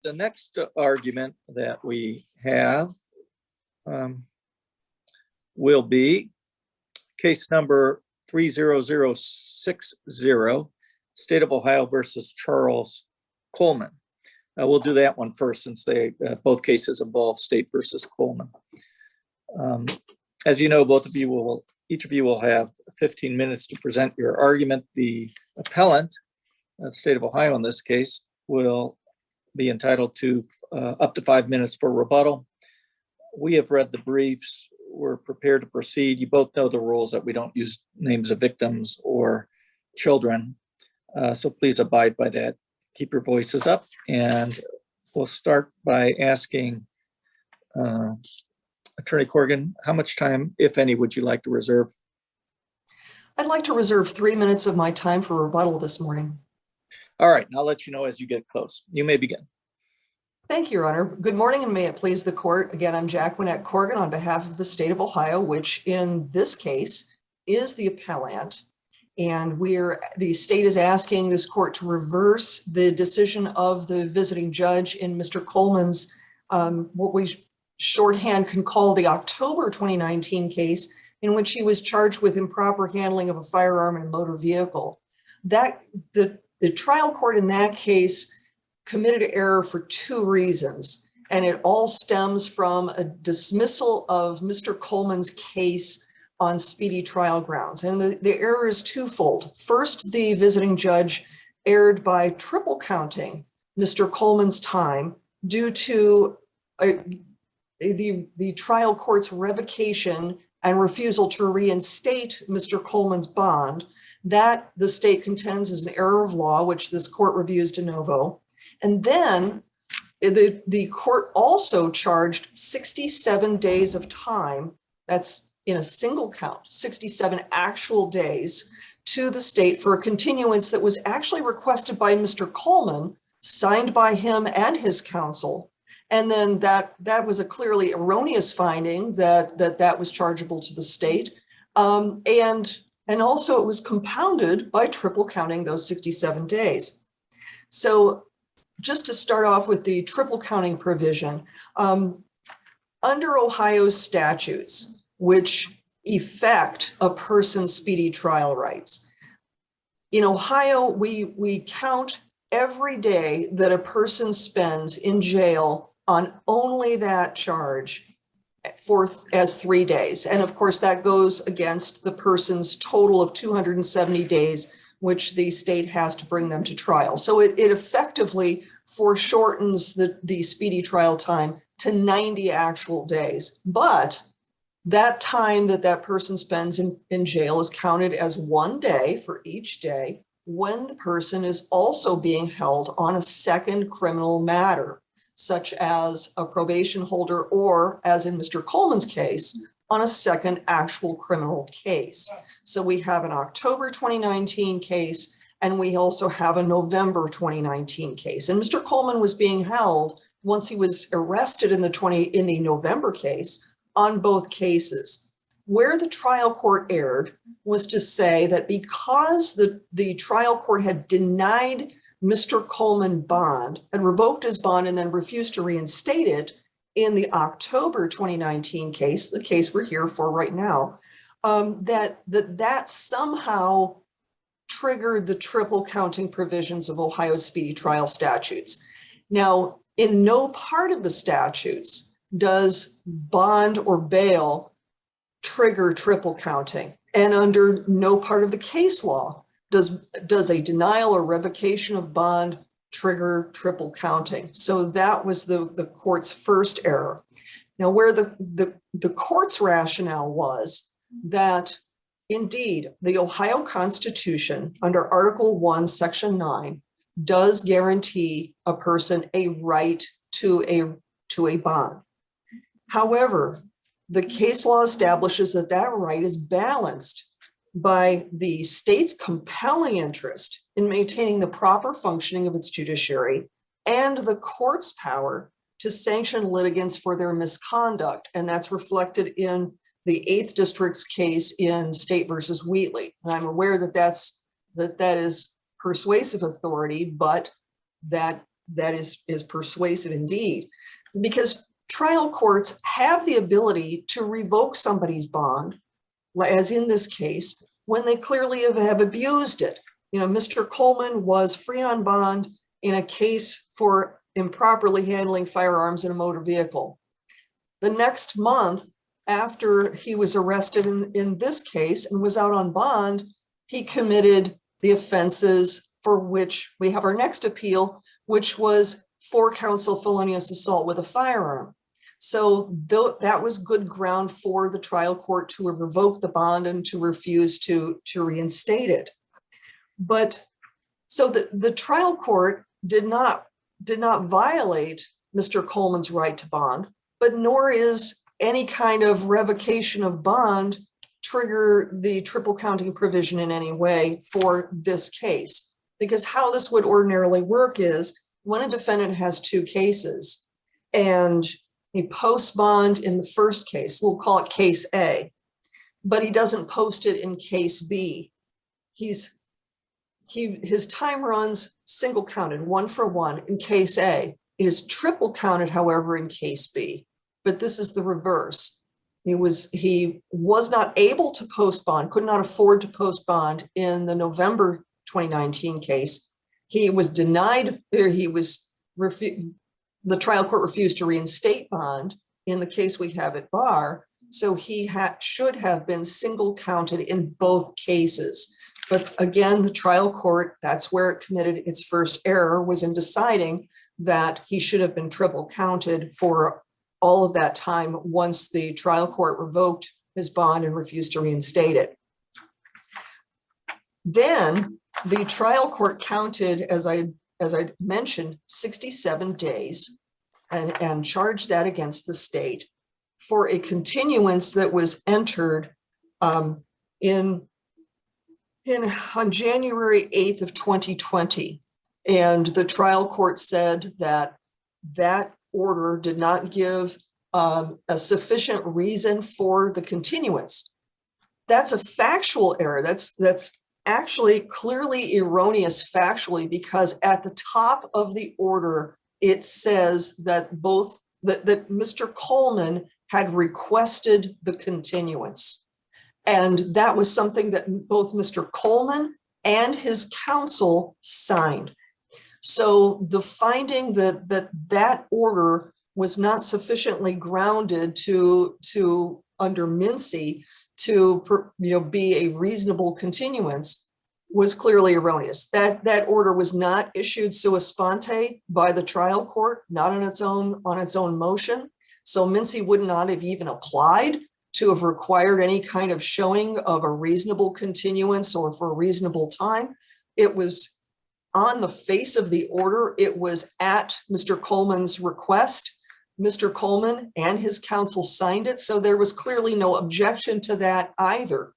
the next argument that we have will be case number 30060, State of Ohio versus Charles Coleman. We'll do that one first since they both cases involve State versus Coleman. As you know, each of you will have 15 minutes to present your argument. The appellant, the State of Ohio in this case, will be entitled to up to 5 minutes for rebuttal. We have read the briefs. We're prepared to proceed. You both know the rules that we don't use names of victims or children. So please abide by that. Keep your voices up. And we'll start by asking Attorney Corrigan, how much time, if any, would you like to reserve? I'd like to reserve 3 minutes of my time for rebuttal this morning. All right, and I'll let you know as you get close. You may begin. Thank you, Your Honor. Good morning, and may it please the court. Again, I'm Jacqueline Corrigan on behalf of the State of Ohio, which in this case is the appellant. And the state is asking this court to reverse the decision of the visiting judge in Mr. Coleman's, what we shorthand can call the October 2019 case, in which he was charged with improper handling of a firearm in a motor vehicle. The trial court in that case committed error for 2 reasons, and it all stems from a dismissal of Mr. Coleman's case on speedy trial grounds. And the error is twofold. First, the visiting judge erred by triple counting Mr. Coleman's time due to the trial court's revocation and refusal to reinstate Mr. Coleman's bond. That the state contends is an error of law, which this court reviews de novo. And then the court also charged 67 days of time, that's in a single count, 67 actual days, to the state for a continuance that was actually requested by Mr. Coleman, signed by him and his counsel. And then that was a clearly erroneous finding that was chargeable to the state. And also it was compounded by triple counting those 67 days. So just to start off with the triple counting provision, under Ohio's statutes, which effect a person's speedy trial rights, in Ohio, we count every day that a person spends in jail on only that charge as 3 days. And of course, that goes against the person's total of 270 days, which the state has to bring them to trial. So it effectively foreshortens the speedy trial time to 90 actual days. But that time that person spends in jail is counted as 1 day for each day when the person is also being held on a second criminal matter, such as a probation holder, or as in Mr. Coleman's case, on a second actual criminal case. So we have an October 2019 case, and we also have a November 2019 case. And Mr. Coleman was being held once he was arrested in the November case on both cases. Where the trial court erred was to say that because the trial court had denied Mr. Coleman bond, had revoked his bond and then refused to reinstate it in the October 2019 case, the case we're here for right now, that somehow triggered the triple counting provisions of Ohio's speedy trial statutes. Now, in no part of the statutes does bond or bail trigger triple counting, and under no part of the case law does a denial or revocation of bond trigger triple counting. So that was the court's first error. Now, where the court's rationale was that indeed the Ohio Constitution under Article 1, Section 9 does guarantee a person a right to a bond. However, the case law establishes that right is balanced by the state's compelling interest in maintaining the proper functioning of its judiciary and the court's power to sanction litigants for their misconduct. And that's reflected in the 8th District's case in State versus Wheatley. And I'm aware that is persuasive authority, but that that is persuasive indeed, because trial courts have the ability to revoke somebody's bond, as in this case, when they clearly have abused it. You know, Mr. Coleman was free on bond in a case for improperly handling firearms in a motor vehicle. The next month, after he was arrested in this case and was out on bond, he committed the offenses for which we have our next appeal, which was 4 counts of felonious assault with a firearm. So that was good ground for the trial court to revoke the bond and to refuse to reinstate it. But so the trial court did not violate Mr. Coleman's right to bond, but nor is any kind of revocation of bond trigger the triple counting provision in any way for this case. Because how this would ordinarily work is when a defendant has 2 cases and he posts bond in the first case, we'll call it case A, but he doesn't post it in case B. His time runs single counted, 1 for 1 in case A. It is triple counted, however, in case B, but this is the reverse. He was not able to post bond, could not afford to post bond in the November 2019 case. He was denied, or the trial court refused to reinstate bond in the case we have at bar. So he should have been single counted in both cases. But again, the trial court, that's where it committed its first error, was in deciding that he should have been triple counted for all of that time once the trial court revoked his bond and refused to reinstate it. Then the trial court counted, as I mentioned, 67 days and charged that against the state for a continuance that was entered on January 8th of 2020. And the trial court said that that order did not give a sufficient reason for the continuance. That's a factual error. That's actually clearly erroneous factually, because at the top of the order, it says that that Mr. Coleman had requested the continuance. And that was something that both Mr. Coleman and his counsel signed. So the finding that order was not sufficiently grounded to under Mincy to be a reasonable continuance was clearly erroneous. That order was not issued sua sponte by the trial court, not on its own motion. So Mincy would not have even applied to have required any kind of showing of a reasonable continuance or for a reasonable time. It was on the face of the order. It was at Mr. Coleman's request. Mr. Coleman and his counsel signed it, so there was clearly no objection to that either.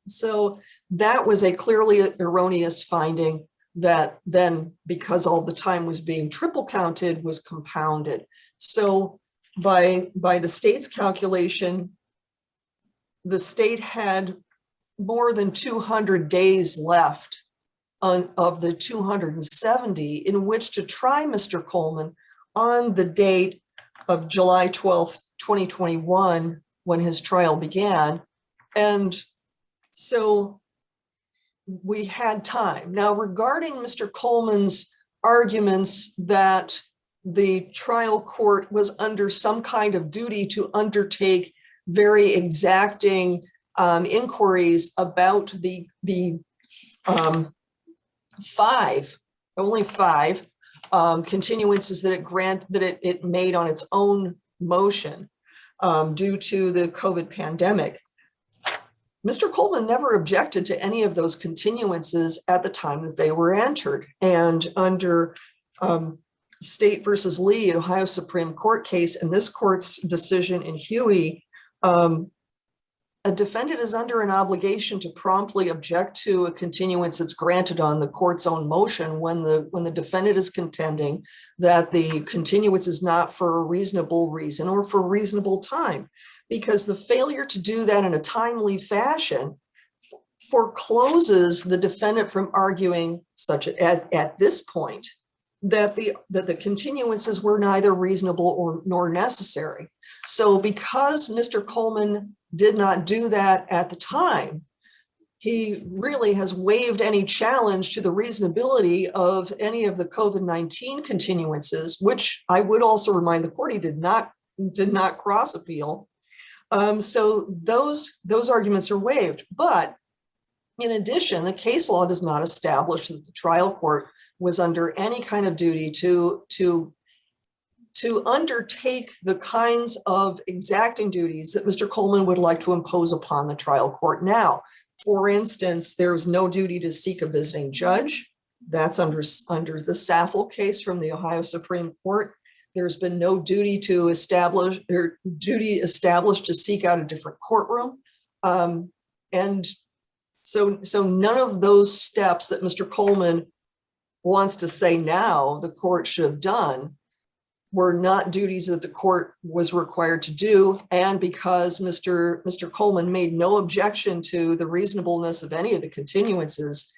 So that was a clearly erroneous finding that then, because all the time was being triple counted, was compounded. So by the state's calculation, the state had more than 200 days left of the 270 in which to try Mr. Coleman on the date of July 12th, 2021, when his trial began. And so we had time. Now, regarding Mr. Coleman's arguments that the trial court was under some kind of duty to undertake very exacting inquiries about the only five continuances that it made on its own motion due to the COVID pandemic. Mr. Coleman never objected to any of those continuances at the time that they were entered. And under State versus Lee, Ohio Supreme Court case, and this court's decision in Huey, a defendant is under an obligation to promptly object to a continuance that's granted on the court's own motion when the defendant is contending that the continuance is not for a reasonable reason or for reasonable time, because the failure to do that in a timely fashion forecloses the defendant from arguing such at this point that the continuances were neither reasonable or nor necessary. So because Mr. Coleman did not do that at the time, he really has waived any challenge to the reasonability of any of the COVID-19 continuances, which I would also remind the court he did not cross appeal. So those arguments are waived. But in addition, the case law does not establish that the trial court was under any kind of duty to undertake the kinds of exacting duties that Mr. Coleman would like to impose upon the trial court now. For instance, there's no duty to seek a visiting judge. That's under the Saffel case from the Ohio Supreme Court. There's been no duty to establish or duty established to seek out a different courtroom. And so none of those steps that Mr. Coleman wants to say now the court should have done were not duties that the court was required to do. And because Mr. Coleman made no objection to the reasonableness of any of the continuances,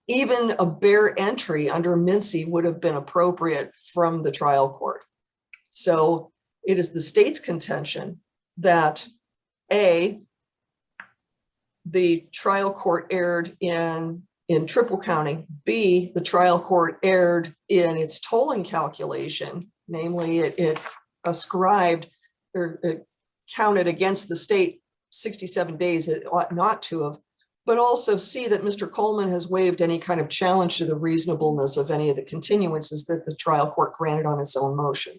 even a bare entry under Mincy would have been appropriate from the trial court. So it is the state's contention that A, the trial court erred in triple counting. B, the trial court erred in its tolling calculation. Namely, it ascribed or it counted against the state 67 days it ought not to have, but also see that Mr. Coleman has waived any kind of challenge to the reasonableness of any of the continuances that the trial court granted on its own motion.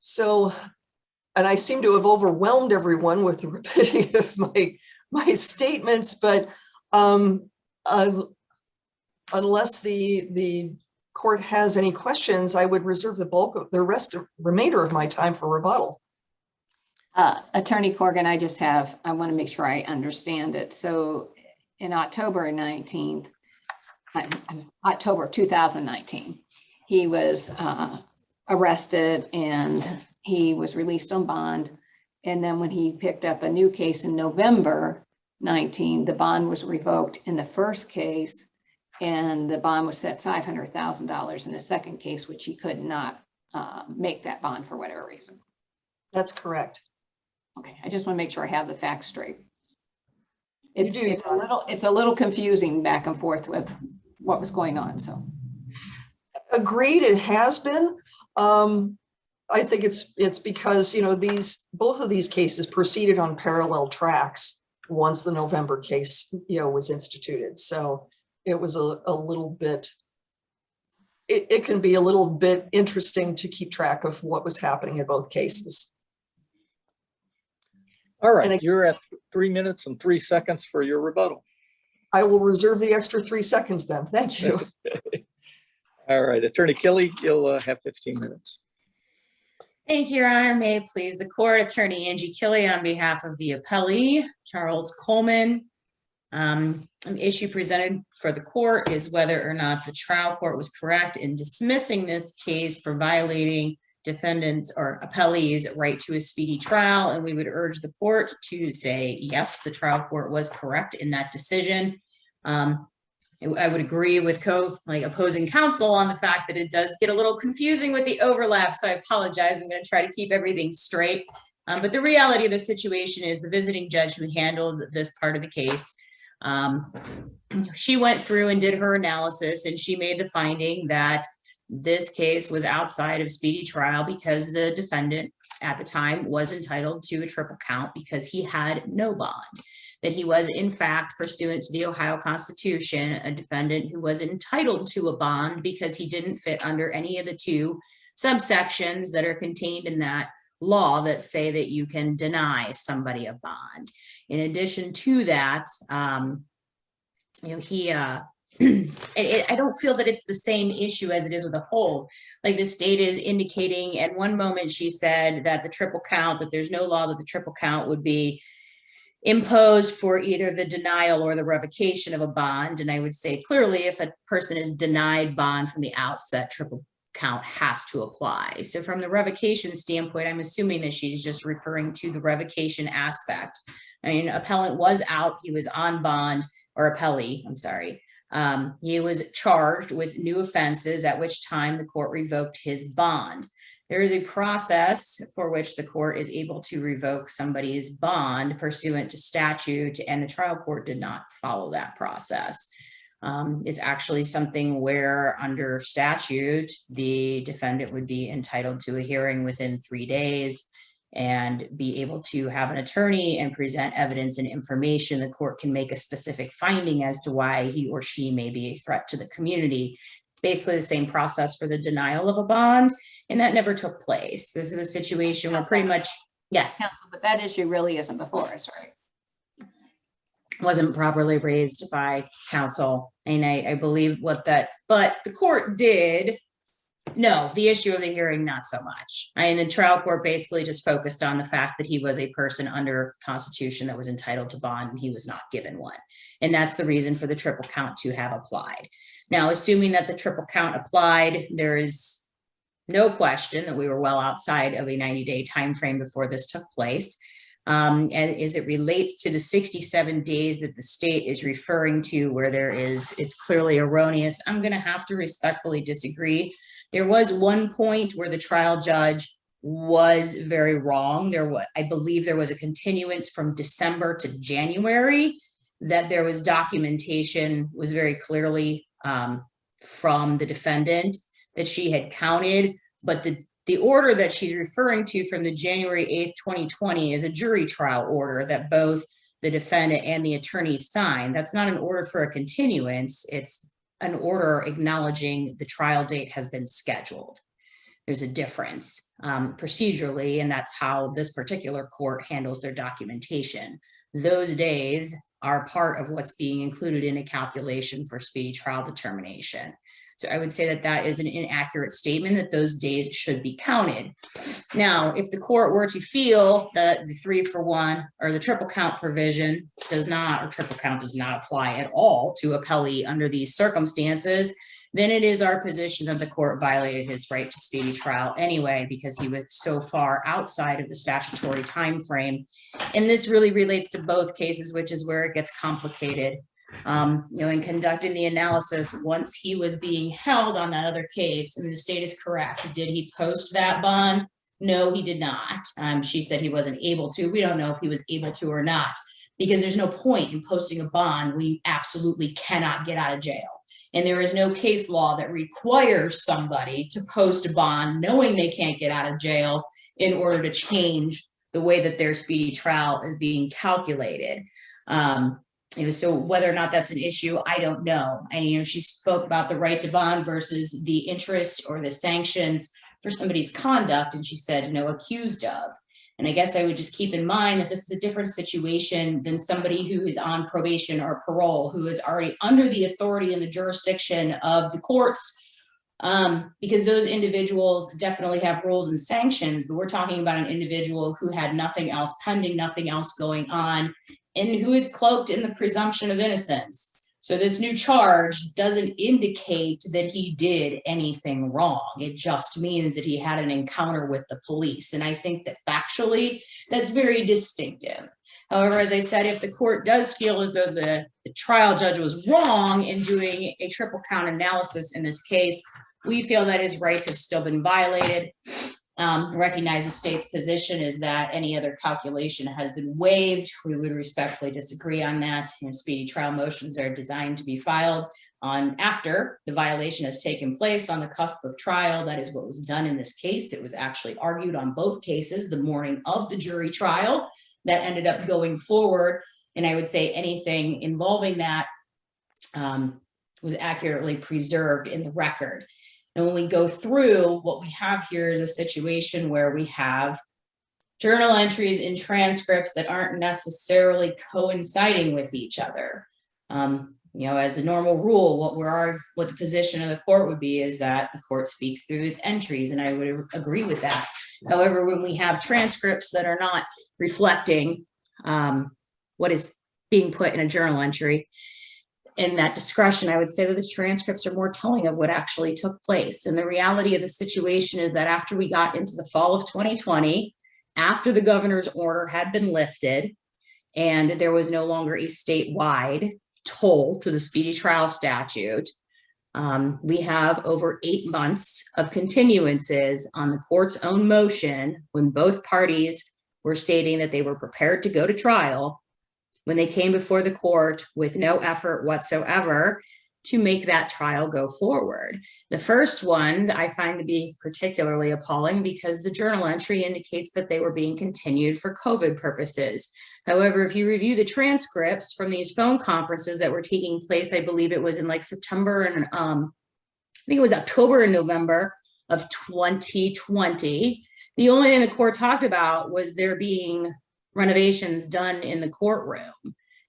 So, and I seem to have overwhelmed everyone with the rapidity of my statements, but unless the court has any questions, I would reserve the bulk of the remainder of my time for rebuttal. Attorney Corrigan, I want to make sure I understand it. So in October 2019, he was arrested and he was released on bond. And then when he picked up a new case in November 19, the bond was revoked in the first case, and the bond was set $500,000 in the second case, which he could not make that bond for whatever reason. That's correct. Okay, I just want to make sure I have the facts straight. It's It's a little confusing back and forth with what was going on. So agreed, it has been. I think it's because both of these cases proceeded on parallel tracks once the November case was instituted. So it was a little bit. It can be a little bit interesting to keep track of what was happening in both cases. All right, you're at 3 minutes and 3 seconds for your rebuttal. I will reserve the extra 3 seconds then. Thank you. All right, Attorney Kelly, you'll have 15 minutes. Thank you, Your Honor. May it please the court, Attorney Angie Killey on behalf of the appellee, Charles Coleman. An issue presented for the court is whether or not the trial court was correct in dismissing this case for violating defendants or appellee's right to a speedy trial. And we would urge the court to say, yes, the trial court was correct in that decision. I would agree with opposing counsel on the fact that it does get a little confusing with the overlap. So I apologize. I'm going to try to keep everything straight. But the reality of the situation is the visiting judge who handled this part of the case, she went through and did her analysis, and she made the finding that this case was outside of speedy trial because the defendant at the time was entitled to a triple count because he had no bond. That he was, in fact, pursuant to the Ohio Constitution, a defendant who was entitled to a bond because he didn't fit under any of the 2 subsections that are contained in that law that say that you can deny somebody a bond. In addition to that, I don't feel that it's the same issue as it is with a hold. Like the state is indicating at one moment, she said that the triple count, that there's no law that the triple count would be imposed for either the denial or the revocation of a bond. And I would say clearly, if a person is denied bond from the outset, triple count has to apply. So from the revocation standpoint, I'm assuming that she's just referring to the revocation aspect. I mean, appellant was out, he was on bond, or appellee, I'm sorry. He was charged with new offenses, at which time the court revoked his bond. There is a process for which the court is able to revoke somebody's bond pursuant to statute, and the trial court did not follow that process. It's actually something where under statute, the defendant would be entitled to a hearing within 3 days and be able to have an attorney and present evidence and information. The court can make a specific finding as to why he or she may be a threat to the community. Basically the same process for the denial of a bond, and that never took place. This is a situation where pretty much, yes. Counsel, but that issue really isn't before us, right? Wasn't properly raised by counsel. And I believe what that, but the court did. No, the issue of the hearing, not so much. And the trial court basically just focused on the fact that he was a person under Constitution that was entitled to bond, and he was not given one. And that's the reason for the triple count to have applied. Now, assuming that the triple count applied, there is no question that we were well outside of a 90-day time frame before this took place. And as it relates to the 67 days that the state is referring to, where it's clearly erroneous, I'm going to have to respectfully disagree. There was one point where the trial judge was very wrong. I believe there was a continuance from December to January, that there was documentation was very clearly from the defendant that she had counted, but the order that she's referring to from the January 8th, 2020 is a jury trial order that both the defendant and the attorney signed. That's not an order for a continuance. It's an order acknowledging the trial date has been scheduled. There's a difference procedurally, and that's how this particular court handles their documentation. Those days are part of what's being included in a calculation for speedy trial determination. So I would say that that is an inaccurate statement, that those days should be counted. Now, if the court were to feel that the 3-for-1 or the triple count provision does not, or triple count does not apply at all to appellee under these circumstances, then it is our position that the court violated his right to speedy trial anyway, because he was so far outside of the statutory time frame. And this really relates to both cases, which is where it gets complicated. In conducting the analysis, once he was being held on that other case, and the state is correct, did he post that bond? No, he did not. She said he wasn't able to. We don't know if he was able to or not, because there's no point in posting a bond when you absolutely cannot get out of jail. And there is no case law that requires somebody to post a bond knowing they can't get out of jail in order to change the way that their speedy trial is being calculated. So whether or not that's an issue, I don't know. And, she spoke about the right to bond versus the interest or the sanctions for somebody's conduct. And she said, accused of. And I guess I would just keep in mind that this is a different situation than somebody who is on probation or parole, who is already under the authority and the jurisdiction of the courts, because those individuals definitely have rules and sanctions. But we're talking about an individual who had nothing else pending, nothing else going on, and who is cloaked in the presumption of innocence. So this new charge doesn't indicate that he did anything wrong. It just means that he had an encounter with the police. And I think that factually, that's very distinctive. However, as I said, if the court does feel as though the trial judge was wrong in doing a triple count analysis in this case, we feel that his rights have still been violated. Recognize the state's position is that any other calculation has been waived. We would respectfully disagree on that. Speedy trial motions are designed to be filed on after the violation has taken place, on the cusp of trial. That is what was done in this case. It was actually argued on both cases the morning of the jury trial that ended up going forward. And I would say anything involving that was accurately preserved in the record. And when we go through, what we have here is a situation where we have journal entries and transcripts that aren't necessarily coinciding with each other. As a normal rule, what the position of the court would be is that the court speaks through his entries, and I would agree with that. However, when we have transcripts that are not reflecting what is being put in a journal entry, in that discretion, I would say that the transcripts are more telling of what actually took place. And the reality of the situation is that after we got into the fall of 2020, after the governor's order had been lifted and there was no longer a statewide toll to the speedy trial statute. We have over 8 months of continuances on the court's own motion when both parties were stating that they were prepared to go to trial, when they came before the court with no effort whatsoever to make that trial go forward. The first ones I find to be particularly appalling because the journal entry indicates that they were being continued for COVID purposes. However, if you review the transcripts from these phone conferences that were taking place, I believe it was in like September and I think it was October and November of 2020, the only thing the court talked about was there being renovations done in the courtroom,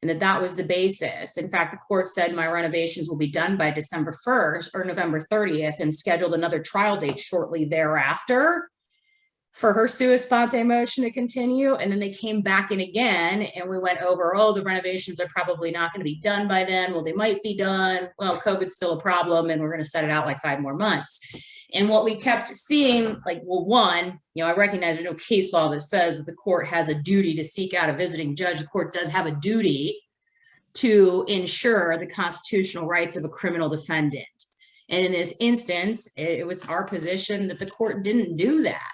and that was the basis. In fact, the court said my renovations will be done by December 1st or November 30th and scheduled another trial date shortly thereafter for her sua sponte motion to continue. And then they came back in again and we went over, oh, the renovations are probably not going to be done by then. Well, they might be done. Well, COVID's still a problem and we're going to set it out like 5 more months. And what we kept seeing, like, well, one, I recognize there's no case law that says that the court has a duty to seek out a visiting judge. The court does have a duty to ensure the constitutional rights of a criminal defendant. And in this instance, it was our position that the court didn't do that.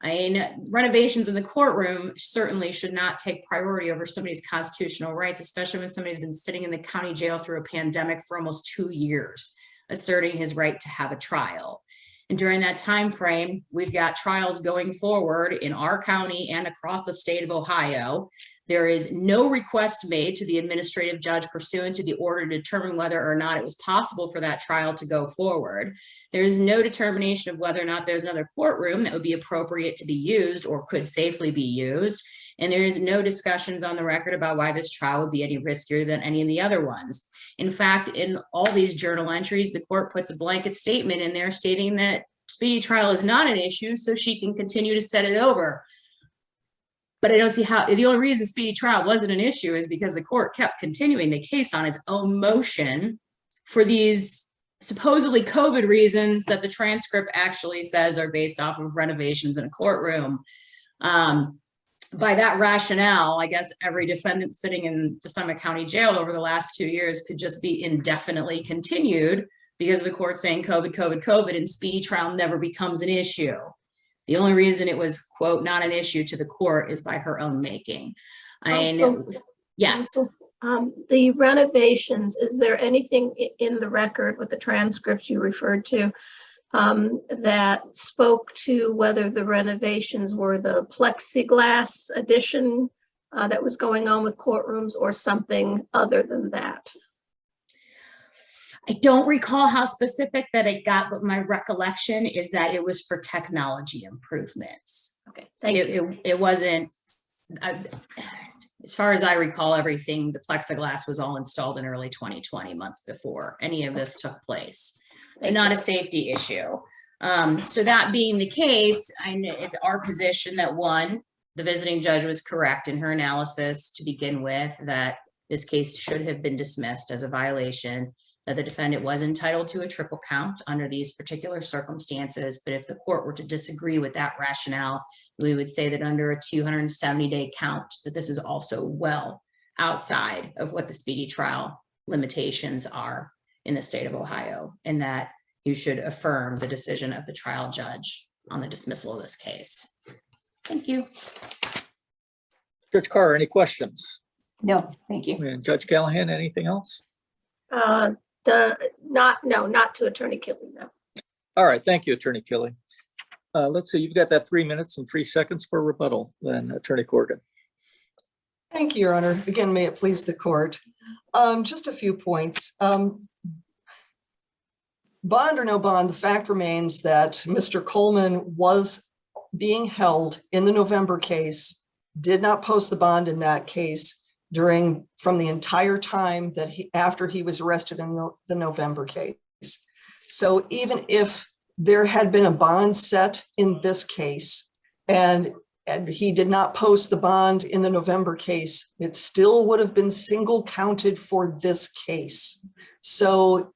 I mean, renovations in the courtroom certainly should not take priority over somebody's constitutional rights, especially when somebody's been sitting in the county jail through a pandemic for almost 2 years, asserting his right to have a trial. And during that time frame, we've got trials going forward in our county and across the state of Ohio. There is no request made to the administrative judge pursuant to the order to determine whether or not it was possible for that trial to go forward. There is no determination of whether or not there's another courtroom that would be appropriate to be used or could safely be used. And there is no discussions on the record about why this trial would be any riskier than any of the other ones. In fact, in all these journal entries, the court puts a blanket statement in there stating that speedy trial is not an issue, so she can continue to set it over. But I don't see how, the only reason speedy trial wasn't an issue is because the court kept continuing the case on its own motion for these supposedly COVID reasons that the transcript actually says are based off of renovations in a courtroom. By that rationale, I guess every defendant sitting in the Summit County Jail over the last 2 years could just be indefinitely continued because of the court saying COVID, COVID, COVID, and speedy trial never becomes an issue. The only reason it was, quote, not an issue to the court is by her own making. Yes. The renovations, is there anything in the record with the transcripts you referred to that spoke to whether the renovations were the plexiglass addition that was going on with courtrooms or something other than that? I don't recall how specific that it got, but my recollection is that it was for technology improvements. Okay, thank you. It wasn't, as far as I recall, everything, the plexiglass was all installed in early 2020, months before any of this took place. So not a safety issue. So that being the case, it's our position that one, the visiting judge was correct in her analysis to begin with, that this case should have been dismissed as a violation, that the defendant was entitled to a triple count under these particular circumstances. But if the court were to disagree with that rationale, we would say that under a 270-day count, that this is also well outside of what the speedy trial limitations are in the state of Ohio, and that you should affirm the decision of the trial judge on the dismissal of this case. Thank you. Judge Carr, any questions? No, thank you. And Judge Callahan, anything else? Not to Attorney Killy, no. All right, thank you, Attorney Killy. Let's see, you've got that 3 minutes and 3 seconds for rebuttal, then Attorney Corrigan. Thank you, Your Honor. Again, may it please the court. Just a few points. Bond or no bond, the fact remains that Mr. Coleman was being held in the November case, did not post the bond in that case from the entire time that after he was arrested in the November case. So even if there had been a bond set in this case and he did not post the bond in the November case, it still would have been single counted for this case. So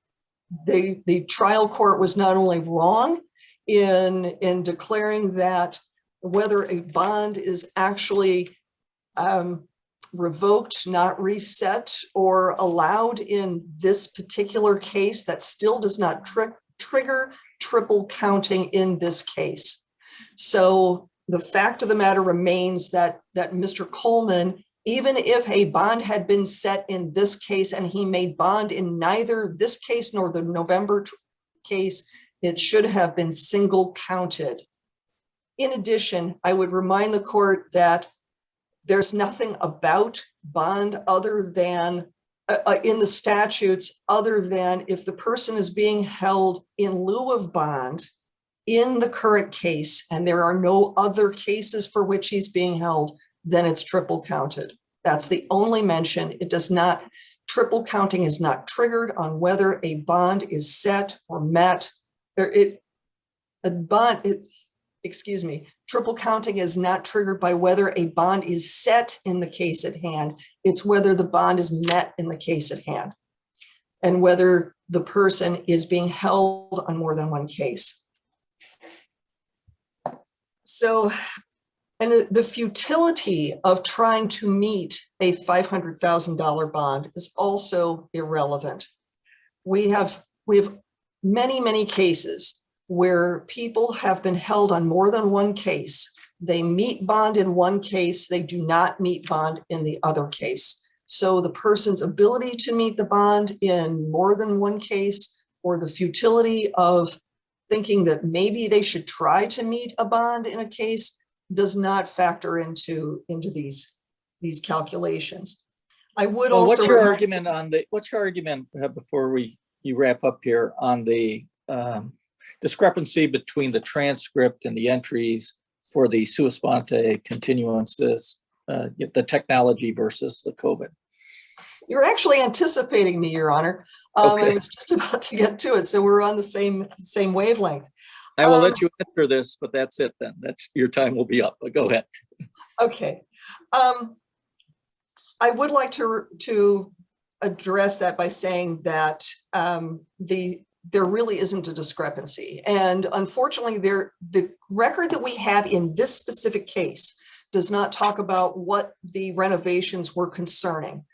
the trial court was not only wrong in declaring that whether a bond is actually revoked, not reset, or allowed in this particular case, that still does not trigger triple counting in this case. So the fact of the matter remains that Mr. Coleman, even if a bond had been set in this case and he made bond in neither this case nor the November case, it should have been single counted. In addition, I would remind the court that there's nothing about bond other than in the statutes, other than if the person is being held in lieu of bond in the current case, and there are no other cases for which he's being held, then it's triple counted. That's the only mention. It does not, triple counting is not triggered on whether a bond is set or met. Triple counting is not triggered by whether a bond is set in the case at hand. It's whether the bond is met in the case at hand and whether the person is being held on more than one case. So, and the futility of trying to meet a $500,000 bond is also irrelevant. We have many, many cases where people have been held on more than one case. They meet bond in one case, they do not meet bond in the other case. So the person's ability to meet the bond in more than one case, or the futility of thinking that maybe they should try to meet a bond in a case, does not factor into these calculations. I would Well, also what's your remind- argument before you wrap up here on the discrepancy between the transcript and the entries for the sua sponte continuances, the technology versus the COVID? You're actually anticipating me, Your Honor. Okay. I was just about to get to it, so we're on the same wavelength. I will let you answer this, but that's it then. That's your time will be up, but go ahead. Okay. I would like to address that by saying that there really isn't a discrepancy. And unfortunately, the record that we have in this specific case does not talk about what the renovations were concerning.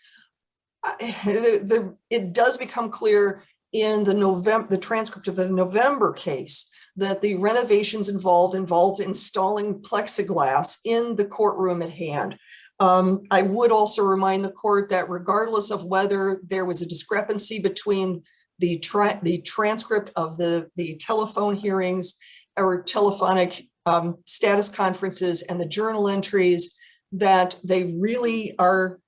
It does become clear in the transcript of the November case that the renovations involved installing plexiglass in the courtroom at hand. I would also remind the court that regardless of whether there was a discrepancy between the transcript of the telephone hearings or telephonic status conferences and the journal entries, that they really are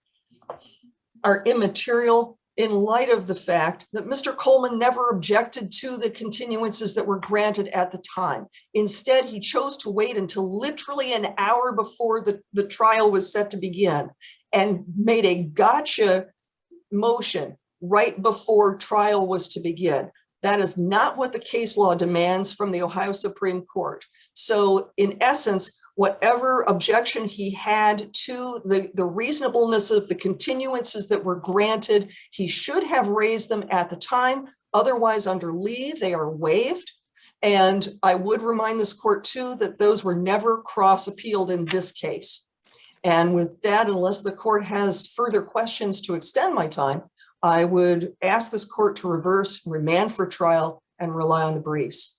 immaterial in light of the fact that Mr. Coleman never objected to the continuances that were granted at the time. Instead, he chose to wait until literally an hour before the trial was set to begin and made a gotcha motion right before trial was to begin. That is not what the case law demands from the Ohio Supreme Court. So in essence, whatever objection he had to the reasonableness of the continuances that were granted, he should have raised them at the time. Otherwise, under Lee, they are waived. And I would remind this court too that those were never cross-appealed in this case. And with that, unless the court has further questions to extend my time, I would ask this court to reverse, remand for trial, and rely on the briefs.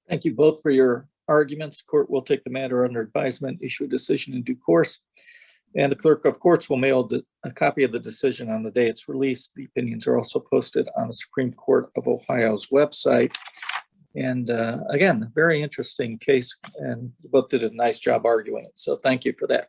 Thank you both for your arguments. Court will take the matter under advisement, issue a decision in due course. And the clerk of courts will mail a copy of the decision on the day it's released. The opinions are also posted on the Supreme Court of Ohio's website. And again, very interesting case, and you both did a nice job arguing it. So thank you for that.